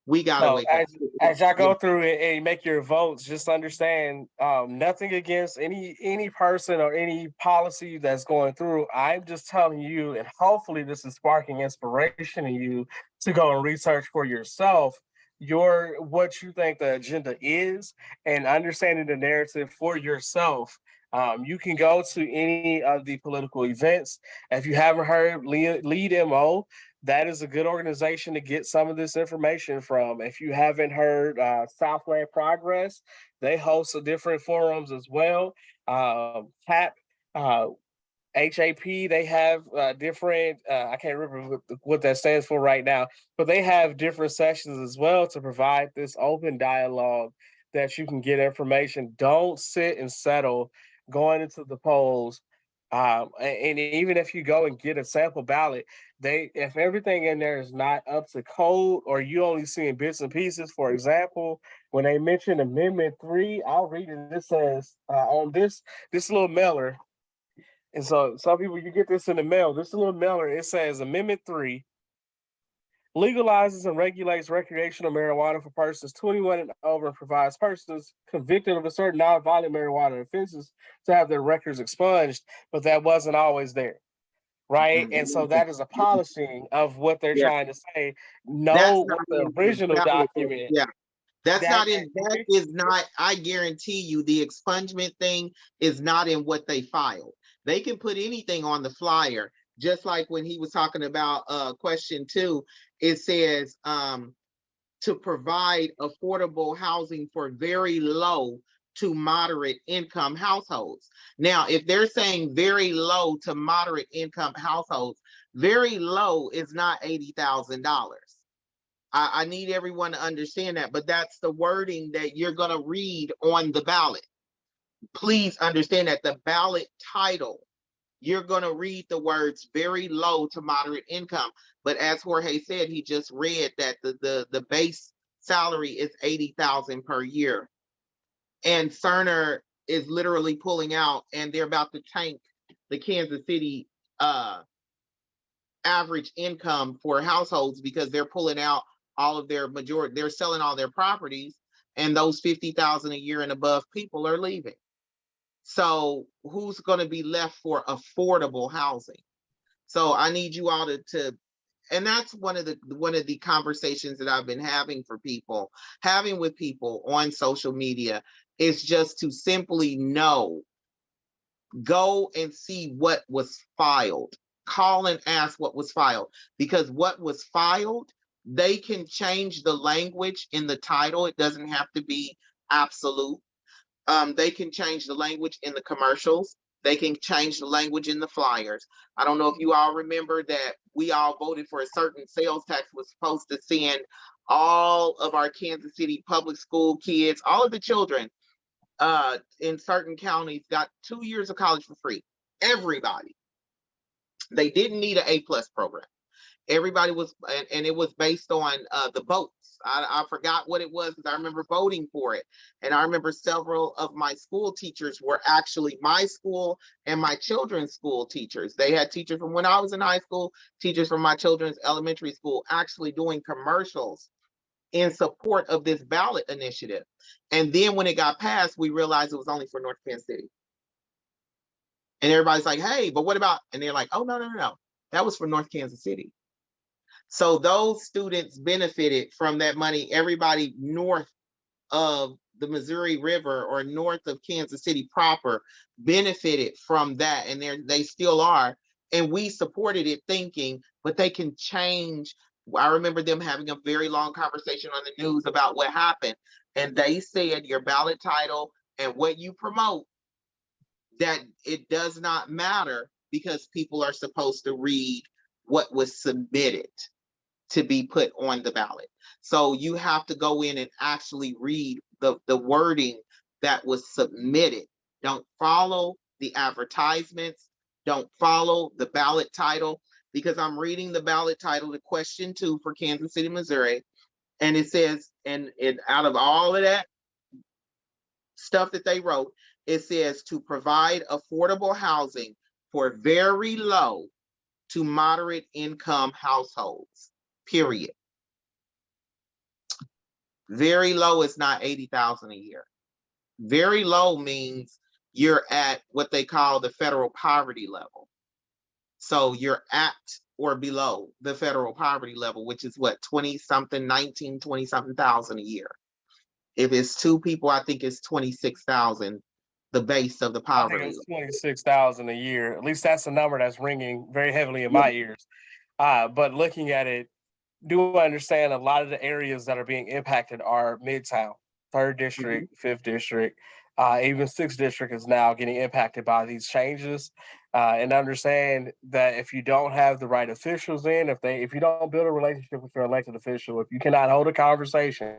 We gotta So wake up. as y'all go through it and make your votes, just understand nothing against any person or any policy that's going through. I'm just telling you, and hopefully this is sparking inspiration in you to go and research for yourself what you think the agenda is and understanding the narrative for yourself. You can go to any of the political events. If you haven't heard Lead MO, that is a good organization to get some of this information from. If you haven't heard Southland Progress, they host a different forums as well. CAP, HAP, they have different, I can't remember what that stands for right now, but they have different sessions as well to provide this open dialogue that you can get information. Don't sit and settle going into the polls. And even if you go and get a sample ballot, if everything in there is not up to code or you only seeing bits and pieces, for example, when they mention Amendment 3, I'll read it. It says on this little mailer, and so some people, you get this in the mail, this little mailer, it says Amendment 3 legalizes and regulates recreational marijuana for persons 21 and over and provides persons convicted of a certain nonviolent marijuana offenses to have their records expunged, but that wasn't always there. Right. And so that is a polishing of what they're trying to say. That's No, not with the original document. yeah. That is not, I guarantee you the expungement thing is not in what they filed. They can put anything on the flyer, just like when he was talking about question 2, it says to provide affordable housing for very low to moderate income households. Now, if they're saying very low to moderate income households, very low is not $80,000. I need everyone to understand that, but that's the wording that you're going to read on the ballot. Please understand that the ballot title, you're going to read the words very low to moderate income. But as Jorge said, he just read that the base salary is $80,000 per year. And Cerner is literally pulling out, and they're about to tank the Kansas City average income for households because they're pulling out all of they're selling all their properties, and those 50,000 a year and above people are leaving. So who's going to be left for affordable housing? So I need you all to and that's one of the conversations that I've been having with people on social media, is just to simply know, go and see what was filed. Call and ask what was filed, because what was filed, they can change the language in the title. It doesn't have to be absolute. They can change the language in the commercials. They can change the language in the flyers. I don't know if you all remember that we all voted for a certain sales tax was supposed to send all of our Kansas City public school kids, all of the children in certain counties got 2 years of college for free. Everybody. They didn't need an A+ program. Everybody was, and it was based on the votes. I forgot what it was, because I remember voting for it. And I remember several of my school teachers were actually my school and my children's school teachers. They had teachers from when I was in high school, teachers from my children's elementary school, actually doing commercials in support of this ballot initiative. And then when it got passed, we realized it was only for North Kansas City. And everybody's like, hey, but what about, and they're like, oh, no. That was for North Kansas City. So those students benefited from that money. Everybody north of the Missouri River or north of Kansas City proper benefited from that, and they still are. And we supported it, thinking, but they can change. I remember them having a very long conversation on the news about what happened, and they said your ballot title and what you promote, that it does not matter, because people are supposed to read what was submitted to be put on the ballot. So you have to go in and actually read the wording that was submitted. Don't follow the advertisements. Don't follow the ballot title, because I'm reading the ballot title to question 2 for Kansas City, Missouri. And it says, and out of all of that stuff that they wrote, it says to provide affordable housing for very low to moderate income households, period. Very low is not 80,000 a year. Very low means you're at what they call the federal poverty level. So you're at or below the federal poverty level, which is what, 20 something, 19, 20 something thousand a year. If it's 2 people, I think it's 26,000, the base of the I think poverty it's level. 26,000 a year. At least that's a number that's ringing very heavily in my ears. But looking at it, do understand a lot of the areas that are being impacted are Midtown, third district, fifth district, even sixth district is now getting impacted by these changes. And understand that if you don't have the right officials in, if you don't build a relationship with your elected official, if you cannot hold a conversation,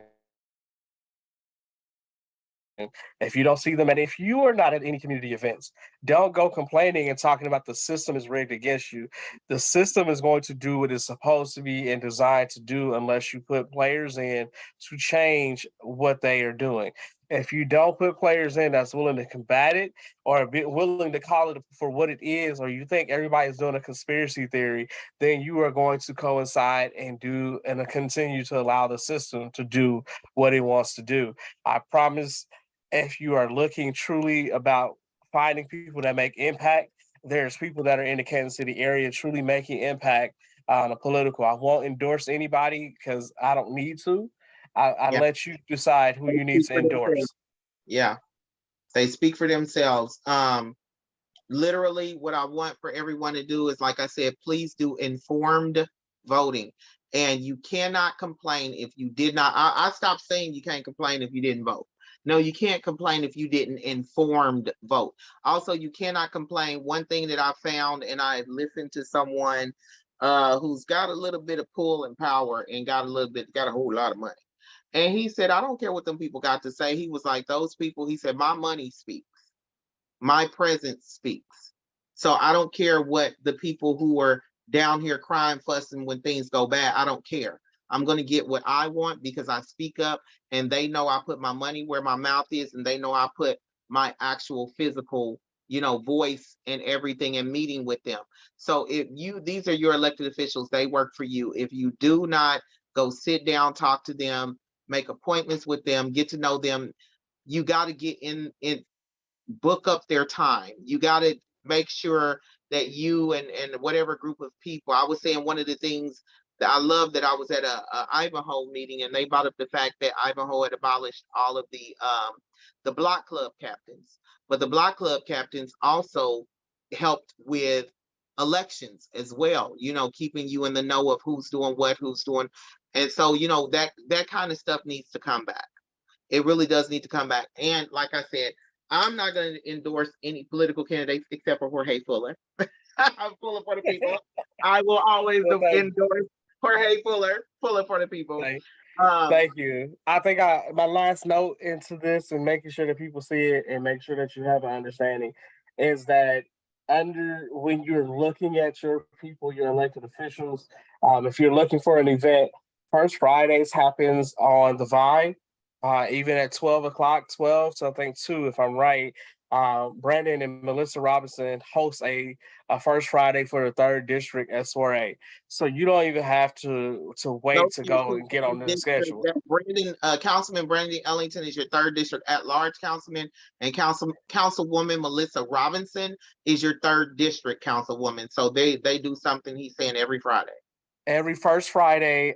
if you don't see them, and if you are not at any community events, don't go complaining and talking about the system is rigged against you. The system is going to do what it's supposed to be and designed to do unless you put players in to change what they are doing. If you don't put players in that's willing to combat it or be willing to call it for what it is, or you think everybody's doing a conspiracy theory, then you are going to coincide and continue to allow the system to do what it wants to do. I promise, if you are looking truly about finding people that make impact, there's people that are in the Kansas City area truly making impact on a political. I won't endorse anybody because I don't need to. I Yeah. let you decide who They you need speak to for themselves. endorse. Yeah. They speak for themselves. Literally what I want for everyone to do is, like I said, please do informed voting. And you cannot complain if you did not. I stopped saying you can't complain if you didn't vote. No, you can't complain if you didn't informed vote. Also, you cannot complain. One thing that I found, and I listened to someone who's got a little bit of pull and power and got a whole lot of money. And he said, I don't care what them people got to say. He was like, those people, he said, my money speaks. My presence speaks. So I don't care what the people who are down here crying, fussing when things go bad. I don't care. I'm going to get what I want because I speak up, and they know I put my money where my mouth is, and they know I put my actual physical, voice and everything and meeting with them. So these are your elected officials, they work for you. If you do not go sit down, talk to them, make appointments with them, get to know them, you got to get in book up their time. You got to make sure that you and whatever group of people. I was saying one of the things that I love, that I was at a Ivanhoe meeting, and they brought up the fact that Ivanhoe had abolished all of the block club captains, but the block club captains also helped with elections as well. Keeping you in the know of who's doing what, who's doing, and so that kind of stuff needs to come back. It really does need to come back. And like I said, I'm not going to endorse any political candidates except for Jorge Fuller. I'm Fuller for the people. I will always Well, endorse Jorge Fuller, Fuller for the people. thank, Um, thank you. I think my last note into this and making sure that people see it and make sure that you have an understanding is that when you're looking at your people, your elected officials, if you're looking for an event, First Fridays happens on the Vine, even at 12 o'clock, 12 to I think 2, if I'm right. Brandon and Melissa Robinson host a First Friday for the third district at soiree. So you don't even have to wait those to are go two and get on the districts schedule. that Councilman Brandon Ellington is your third district at large councilman, and Councilwoman Melissa Robinson is your third district councilwoman. So they do something, he's saying, every Friday. Every first Friday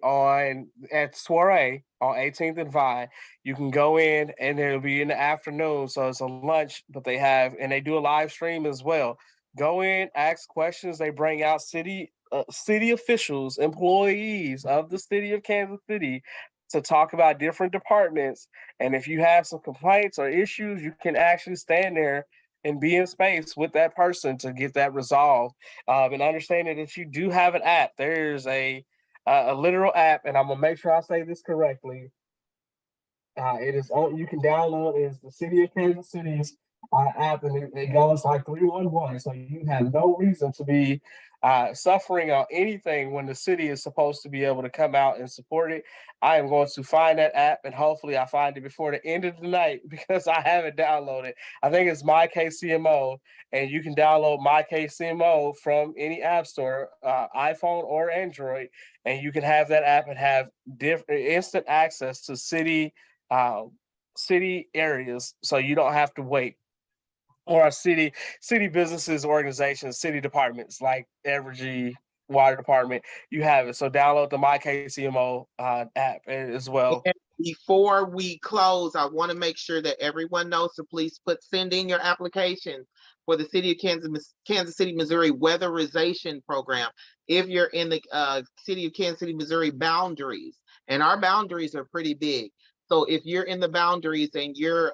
at soiree on 18th and Vine, you can go in and it'll be in the afternoon. So it's a lunch, but they do a live stream as well. Go in, ask questions. They bring out city officials, employees of the city of Kansas City to talk about different departments. And if you have some complaints or issues, you can actually stand there and be in space with that person to get that resolved. And understanding that you do have an app. There's a literal app, and I'm gonna make sure I say this correctly. It is on. You can download. It is the City of Kansas City's app, and it goes like 311. So you have no reason to be suffering on anything when the city is supposed to be able to come out and support it. I am going to find that app, and hopefully I find it before the end of the night because I haven't downloaded. I think it's My KCMO, and you can download My KCMO from any app store, iPhone or Android, and you can have that app and have instant access to uh, city areas, so you don't have to wait, or our city businesses, organizations, city departments like Evergy Water Department. You have it. So download the My KCMO app as well. And before we close, I want to make sure that everyone knows to please send in your application for the City of Kansas City, Missouri weatherization program. If you're in the City of Kansas City, Missouri boundaries, and our boundaries are pretty big. So if you're in the boundaries and you're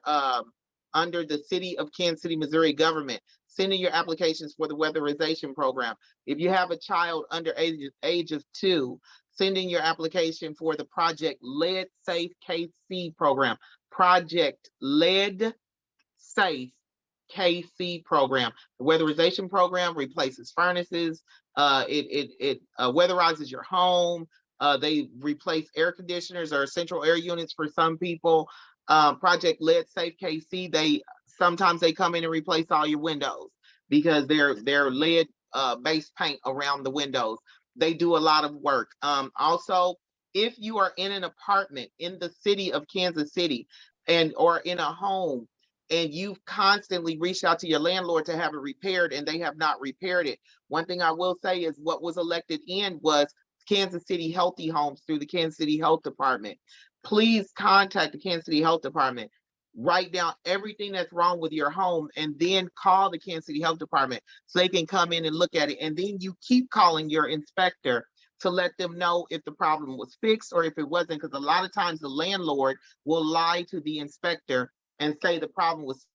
under the City of Kansas City, Missouri government, send in your applications for the weatherization program. If you have a child under age of 2, send in your application for the Project Lead Safe KC program. Project Lead Safe KC program. The weatherization program replaces furnaces. It weatherizes your home. They replace air conditioners or central air units for some people. Project Lead Safe KC, sometimes they come in and replace all your windows because they're lead based paint around the windows. They do a lot of work. Also, if you are in an apartment in the city of Kansas City or in a home, and you've constantly reached out to your landlord to have it repaired and they have not repaired it, one thing I will say is what was elected in was Kansas City Healthy Homes through the Kansas City Health Department. Please contact the Kansas City Health Department. Write down everything that's wrong with your home and then call the Kansas City Health Department so they can come in and look at it. And then you keep calling your inspector to let them know if the problem was fixed or if it wasn't, because a lot of times the landlord will lie to the inspector and say the problem was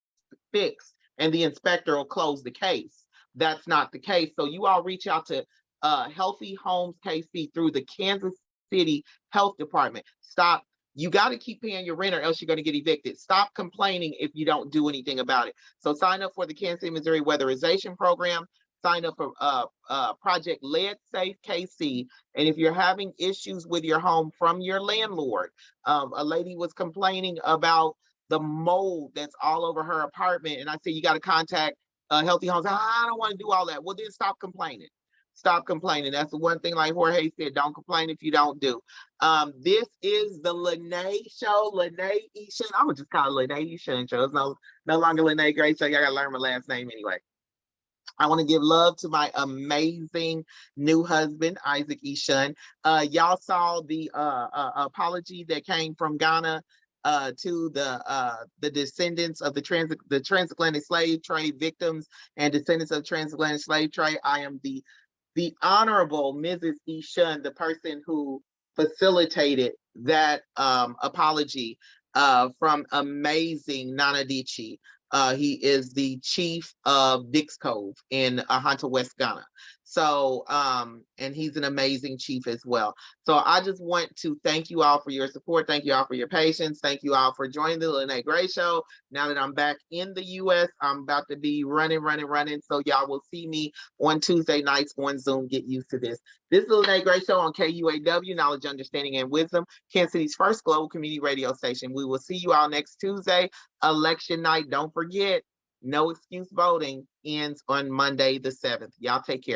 fixed and the inspector will close the case. That's not the case. So you all reach out to Healthy Homes KC through the Kansas City Health Department. Stop. You got to keep paying your rent or else you're going to get evicted. Stop complaining if you don't do anything about it. So sign up for the Kansas City, Missouri weatherization program. Sign up for Project Lead Safe KC. And if you're having issues with your home from your landlord, a lady was complaining about the mold that's all over her apartment. And I said, you got to contact Healthy Homes. I don't want to do all that. Well, then stop complaining. Stop complaining. That's the one thing, like Jorge said, don't complain if you don't do. This is the Lyne't Show. Lyne't Eshun. I would just call it Lyne't Eshun Show. It's no longer Lyne't Gray Show. I got to learn my last name anyway. I want to give love to my amazing new husband, Isaac Eshun. Y'all saw the apology that came from Ghana to the descendants of the transatlantic slave trade victims and descendants of transatlantic slave trade. I am the Honorable Mrs. Eshun, the person who facilitated that apology from amazing Nana Dichi. He is the chief of Dix Cove in Ahanta, West Ghana. So, and he's an amazing chief as well. So I just want to thank you all for your support. Thank you all for your patience. Thank you all for joining the Lyne't Gray Show. Now that I'm back in the US, I'm about to be running. So y'all will see me on Tuesday nights on Zoom. Get used to this. This is the Lyne't Gray Show on KUAW, Knowledge, Understanding, and Wisdom, Kansas City's first global community radio station. We will see you all next Tuesday, election night. Don't forget, no excuse voting ends on Monday the 7th. Y'all take care.